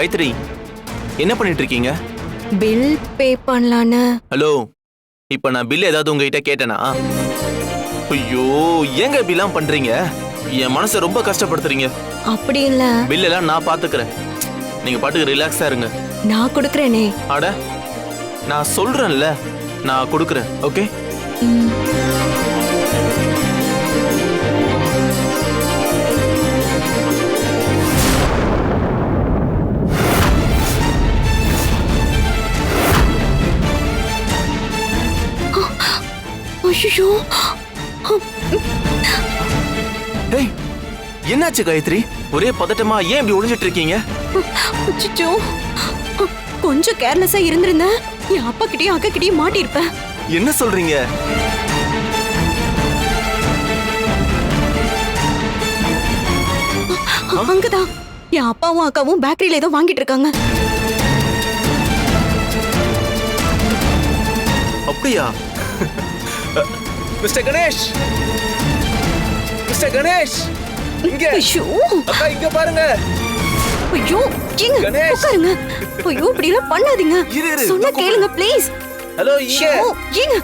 காயத்ரி, என்ன பண்ணிட்டு இருக்கீங்க? பில் பே பண்ணலான்னு. ஹலோ, இப்ப நான் பில் ஏதாவது உங்ககிட்ட கேட்டேனா? ஐயோ, ஏங்க இப்படிலாம் பண்றீங்க? என் மனசை ரொம்ப கஷ்டப்படுத்துறீங்க. அப்படி இல்ல. பில் எல்லாம் நான் பாத்துக்கிறேன். நீங்க பாட்டுக்கு ரிலாக்ஸா இருங்க. நான் கொடுக்கறேனே. அட, நான் சொல்றேன்ல, நான் கொடுக்கறேன். ஓகே? ஐயோ, ஏய், என்னாச்சு காயத்ரி? ஒரே பதட்டமா ஏன் இப்படி ஒளிஞ்சிட்டு இருக்கீங்க? அச்சச்சோ, கொஞ்சம் கேர்லெஸ்ஸா இருந்திருந்தேன், என் அப்பா கிட்டயும் அக்கா கிட்டயும் மாட்டிருப்பேன். என்ன சொல்றீங்க? அங்கதான் என் அப்பாவும் அக்காவும் பேக்கரியில ஏதோ வாங்கிட்டு இருக்காங்க. அப்படியா? மிஸ்டர் கணேஷ், மிஸ்டர் கணேஷ், இங்க. ஐயோ, அக்கா இங்க பாருங்க. ஐயோ, ஏங்க கணேஷ். உட்காருங்க. ஐயோ, இப்படி எல்லாம் பண்ணாதீங்க. இரு, சொன்னா கேளுங்க ப்ளீஸ். ஹலோ, இங்க. ஏங்க.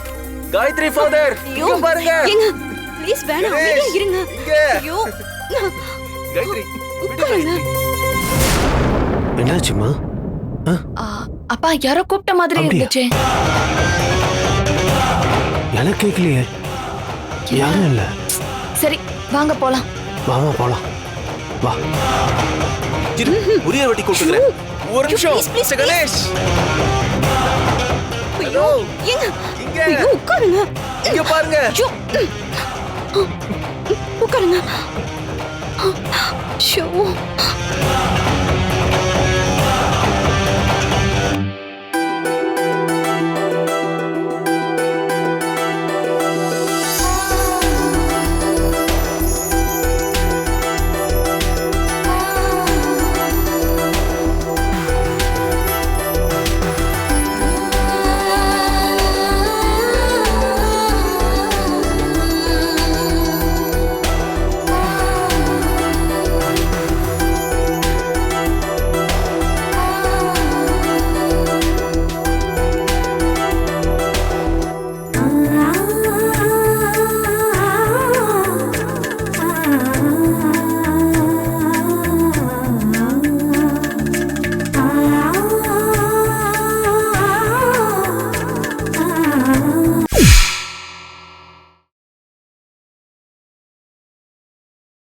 காயத்ரி ஃபாதர், ஐயோ, இங்க பாருங்க. ஏங்க ப்ளீஸ் வேணாம், கணேஷ், அமைதியா இருங்க. இங்க. ஐயோ, காயத்ரி, விடு உட்காருங்க. காயத்ரி. என்னாச்சுமா? அப்பா யாரோ கூப்பிட்ட மாதிரி அப்படியா? இருந்துச்சு. எனக்கு கேட்கலையே. யாரும் இல்ல. சரி வாங்க போலாம். வாமா போலாம். வா. இரு, உரிய வெட்டி கூப்பிட்டுக்கிறேன். ஒரு நிமிஷம். please, please, mister Ganesh. ஐயோ, ஏங்க. இங்க. ஐயோ, உட்காருங்க. இங்க பாருங்க. ஐயோ, உட்காருங்க. ஷோ.